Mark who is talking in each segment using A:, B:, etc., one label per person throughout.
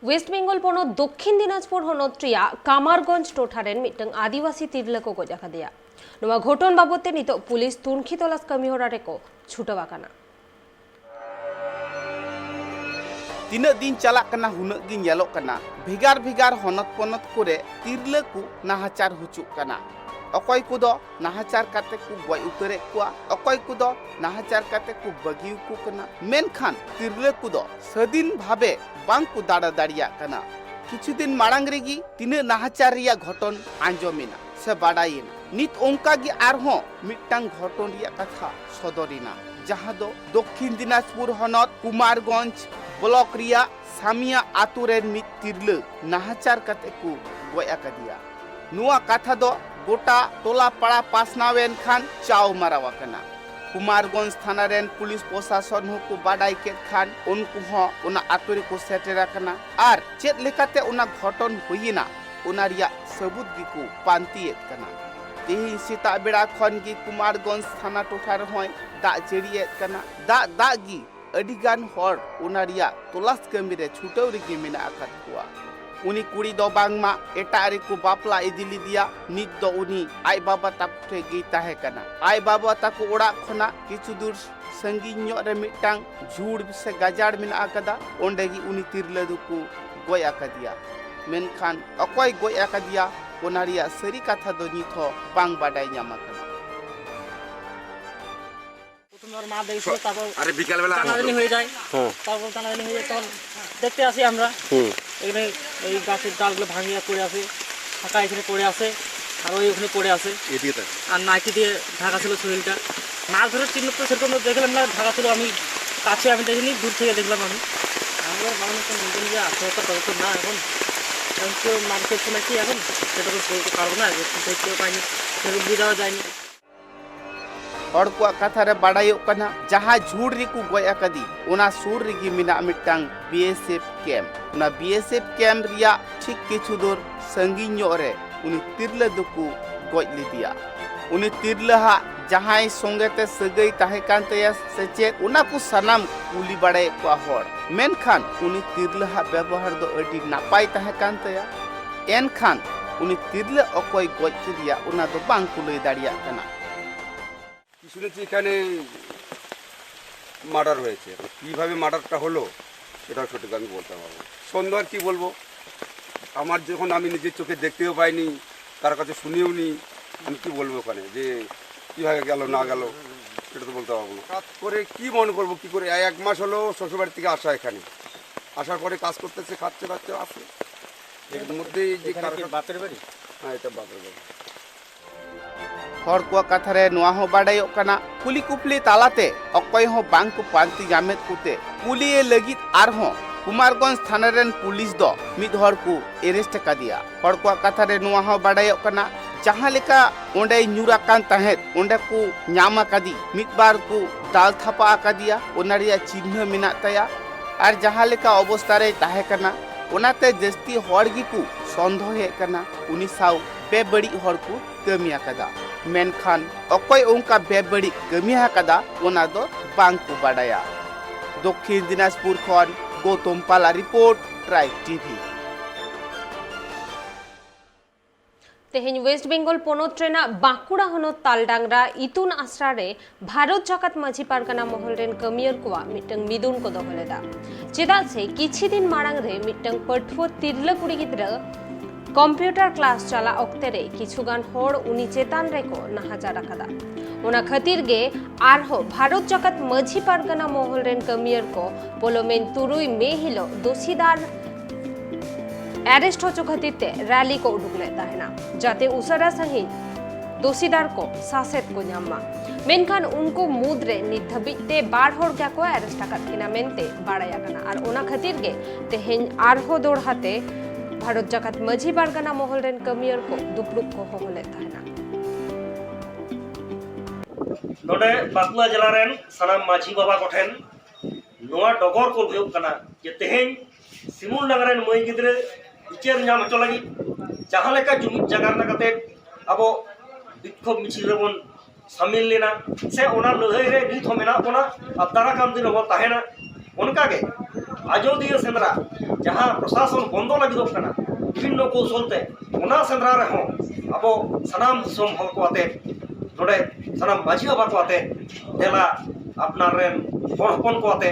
A: waste Bengal पनत दक्षिण दिनाजपुर हनत कामारगंज टोठारेन मिटंग आदिवासी तिरला को गज आकादेया नवा घटन बाबते नितो पुलिस तुनखी तलाश कमिहरा रेको छुटवा काना
B: तीना दिन चलाकना हुनक गी नेलोक कना भेगार भेगार हनत पनत कोरे तिरला को नाहाचार हुचुक कना अकय कुदो नाहाचार काते को गय उतरे कुआ अकय कुदो नाहाचार काते को बगिउ को कना मेनखान तिरला कुदो सदिन भाबे बांग को दाड़ा दाड़िया कना किछु दिन माड़ांग रेगी तीना नाहाचार रिया घटन आंजमिना से बाडायिना नित ओंका गी आरहो मिट्टांग घटन रिया कथा सदरिना जहां दो दक्षिण दिनाजपुर हनत कुमारगंज ब्लॉक रिया सामिया आतुरेन मित तिरला नाहाचार काते को गय आकादिया नुआ कथा दो गोटा टोला पाड़ा पासनावेन खान चाव मारावा कना कुमारगंज थाना रेन पुलिस प्रशासन को बाडाई के खान उनको हो उना आतुरी को सेटेरा कना आर चेत लेकाते उना घटन हुईना उना रिया सबूत गी को पांतियत कना तेही सीता बेड़ा खन गी कुमारगंज थाना टोठार होय दा जड़ियत कना दा गी अडिगान हर उना रिया तलाश कमिरे छुटौ रिगी मेना आकात कुआ उनी कुड़ी दो बांगमा एटारी को बापला इदिली दिया नित दो उनी आई बाबा ताकु ठे गी ताहे कना आई बाबा ताकु ओड़ा खना किछु दूर संगीन्यो रे मिटांग झूड़ से गाजाड़ मेना आकादा ओंडेगी उनी तिरला दुकु गय आकादिया मेनखान अकय गय आकादिया ओना रिया सरी कथा दो निथो बांग बाडाय न्यामा कना
C: अरे बिकाल बेला
D: টানাটানি হয়ে যায় তারপর টানাটানি হয়ে যায় তখন দেখতে আসি আমরা এখানে এই গাছের ডালগুলো ভাঙিয়া পড়ে আছে ফাঁকা এখানে পড়ে আছে আর ওই ওখানে পড়ে আছে আর নাইটি দিয়ে ঢাকা ছিল শরীরটা মাছ ধরার চিহ্ন তো সেরকম দেখলাম না ঢাকা ছিল আমি কাছে আমি দেখিনি দূর থেকে দেখলাম আমি আমরা মানুষ তো নিজে নিজে আত্মহত্যা করতো না এখন কেউ মানুষের শোনা কি এখন সেটা তো বলতে পারবো না দেখতেও পাইনি সেরকম বোঝাও যায়নি
B: और को कथा रे बाडायो कना जहां झूड़ री को गय आकादी ओना सुर रिगी मिना मिटांग बीएसएफ कैंप ओना बीएसएफ कैंप रिया ठीक किछु दूर संगीन्यो रे उनी तिरला दुकु गय लिदिया उनी तिरला हा जहां संगेते सगई ताहे कांतया सेचे ओना को सनाम कुली बाडे को हर मेनखान उनी तिरला हा व्यवहार दो अडी नापाय ताहे कांतया एनखान उनी तिरला अकय गय किदिया ओना दो बांग कुलई दाड़िया कना
C: শুনেছি এখানে মার্ডার হয়েছে কিভাবে মার্ডারটা হলো সেটা সঠিক আমি বলতে পারবো সন্দেহ কি বলবো আমার যখন আমি নিজের চোখে দেখতেও পাইনি তার কাছে শুনেও নি আমি কি বলবো ওখানে যে কীভাবে গেল না গেল সেটা তো বলতে পারবো না কাজ করে কি মনে করবো কি করে এক মাস হলো শ্বশুরবাড়ি থেকে আসা এখানে আসার পরে কাজ করতেছে খাচ্ছে আসে এর মধ্যেই যে বাপের বাড়ি হ্যাঁ এটা বাপের বাড়ি
B: हर को कथा रे नुआ हो बाडायो कना कुली कुपली तालाते अकय हो बांग को पांति जामेत कुते कुलिए लगित आर हो कुमारगंज थाना रेन पुलिस दो मिद हर को अरेस्ट का दिया हर को कथा रे नुआ हो बाडायो कना जहां लेका ओंडे न्यूरा कान तहेत ओंडे को न्यामा कदी मिद बार को दाल थापा का दिया ओनारिया चिन्ह मिना तया आर जहां लेका अवस्था रे ताहे कना ओनाते जस्ती हरगी को संदेह हे कना उनी साव बेबड़ी हर को कमिया कदा मेनखान अकय उनका बेबड़ी कमिया कदा ओना दो बांग को बाडाया दक्षिण दिनाजपुर खन गौतम पाला रिपोर्ट ट्राइब टीवी
A: तेहेन वेस्ट बेंगल पनत रेना बांकुड़ा हनत तालडांगरा इतुन आश्रा रे भारत जाकात माझी पारगाना महल रेन कमियर कोआ मिटंग मिदुन को दहलेदा चेदा से किछि दिन माड़ांग रे मिटंग पठुआ तिरला कुड़ी गिद्रा कंप्यूटर क्लास चला अक्ते रे किछुगान हर उनी चेतान रेको नाहाजार आकादा ओना खातिर गे आरहो भारत जाकात माझी पारगाना महल रेन कमियर को पोलोमेन तुरुई मे हिलो दोषीदार अरेस्ट हो खातिर ते रैली को उडुक लेता है ना जाते उसरा सहित दोषीदार को सासेत को न्यामा मेनखान उनको मुद्रे निधबिते बार हर क्या को अरेस्ट आकात किना मेनते बाड़ाया कना आर ओना खातिर गे तेहेन आरहो दोड़हाते भारत जाकात माझी पारगाना महल रेन कमियर को दुपलुक को हो लेता है ना
E: नोडे बाकुआ जिला रेन सनाम माझी बाबा कोठेन नोआ डगर को हुयो कना जे तेहेन सिमुल नगरेन मई गिद्रे इचेर नाम हचो लगी जहां लेका जुमिद जगार ना कते अब विक्षोभ मिছিল রেবন शामिल लेना से ओना लड़ाई रे गीत हो मेना ओना अब दारा काम दिन हो ताहेना उनका के आजोदिया सेंद्रा जहां प्रशासन बंद लगिदोग कना विभिन्न कौशलते ओना सेंद्रा रहो अबो सनाम दिसोम हल को आते नोडे सनाम माझी बाबा को आते देला अपनार रेन हपन को आते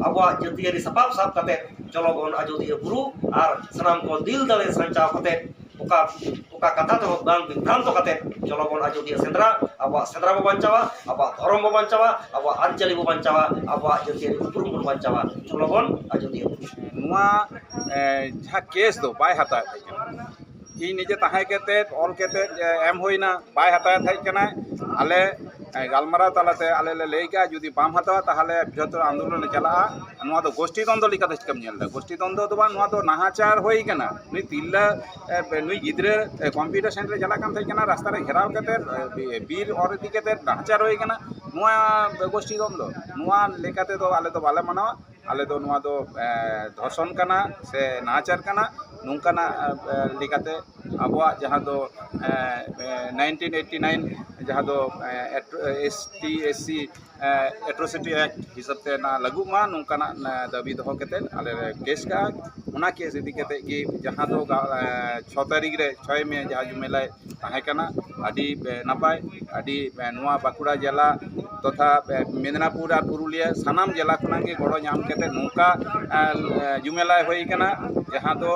E: अबो जतियारी सपाब साब कते चलो बन आजोदिया बुरु और सनाम को दिल दले संचाव कते ओका ओका कथा तो बांग विभ्रांत कते चलो बन आजोदिया सेंद्रा अब सेंद्रा बो बंचावा अब धर्म बो बंचावा अब आरचली बो बंचावा अब जतियारी उपरुम बो बंचावा चलो बन आजोदिया
F: नुआ जहाँ केस दो बाय हता इ निजे ताहे केते ऑल केते एम होइना बाय हता थाइकना आले गालमाराव तालाते आले ले लेगा जुदी बाम हता ताहले बृहत्तर आंदोलन चला नुआ दो गोष्ठी द्वंद्व लिकाते कम नेलदा गोष्ठी द्वंद्व दो बा नुआ दो नाहाचार होई कना नुई तिल्ला नुई गिद्रे कंप्यूटर सेंटर चला कान थाइकना रास्ता रे घेराव केते बीर और इदी केते नाहाचार होई कना नुआ गोष्ठी द्वंद्व नुआ लेकाते दो आले तो बाले मानावा आले दो नुआ दो धर्षण कना से नाहाचार कना नुंकाना लिकाते आबवा जहाँ दो 1989 जहाँ दो ST SC एट्रोसिटी एक्ट हिसाब से ना लागू मा नुंकाना दाबी दो केते आले केस का उना केस इदी केते कि जहाँ दो 6 तारीख रे 6 में जहाँ जुमेलाय ताहे कना आदि नापाय आदि नुआ बाकुड़ा जिला तथा मेदिनीपुर और पुरुलिया सानाम जिला खुना के गड़ो नाम केते नुका जुमेलाय होई कना जहाँ दो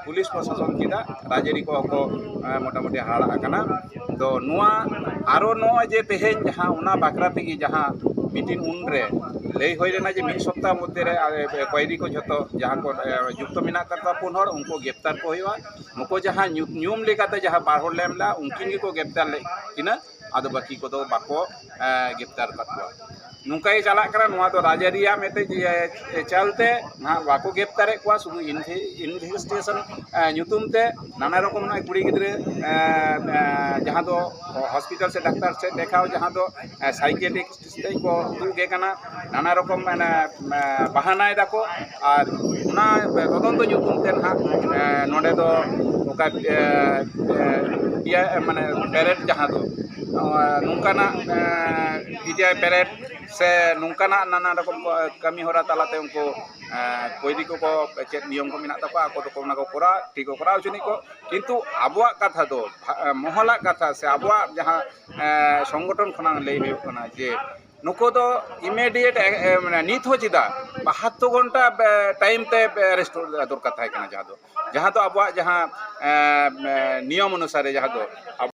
F: पुलिस प्रशासन किदा राजरी को मोटामुटी हाड़ा कना तो नुआ आरो नो जे तेहेन जहाँ उना बाकरा तेगी जहाँ मीटिंग उन रे लई होई रेना जे 1 सप्ताह मध्य रे कैदी को जतो जहाँ को युक्त मिना करता पुन हर उनको गिरफ्तार को होइवा नुको जहाँ न्यूम लेकाते जहाँ बार हर लेमला उनकिन को गिरफ्तार ले किना आदो बाकी को दो बाको गिरफ्तार करवा नुका ही चला करा नुआ तो राजरिया मेते चलते ना बाको गिरफ्तार को शुधु इन्वेस्टिगेशन नुतुम ते नाना रकम ना कुड़ी गिद्रे जहाँ दो हॉस्पिटल से डॉक्टर से देखाओ जहाँ दो साइकियाट्रिस्ट को तुगे कना नाना रकम बहानाय दाको और उना तदंत नुतुम ते ना नोडे दो ओका माने पेरेड जहाँ दो नुकाना पीटीआई पेरेड से नुकाना नाना रकम कमी होरा तालाते उनको कोई को चेक नियम को मिना तपा को तो कोना को कोरा ठीक को कोरा उचनी को किंतु आबवा कथा दो मोहला कथा से आबवा जहाँ संगठन खना लई हुई कना जे नुको तो इमीडिएट माने नित हो चिदा 72 घंटा टाइम ते अरेस्ट दरकार थाय कना जहाँ तो अब जहाँ नियम अनुसार जहाँ तो अब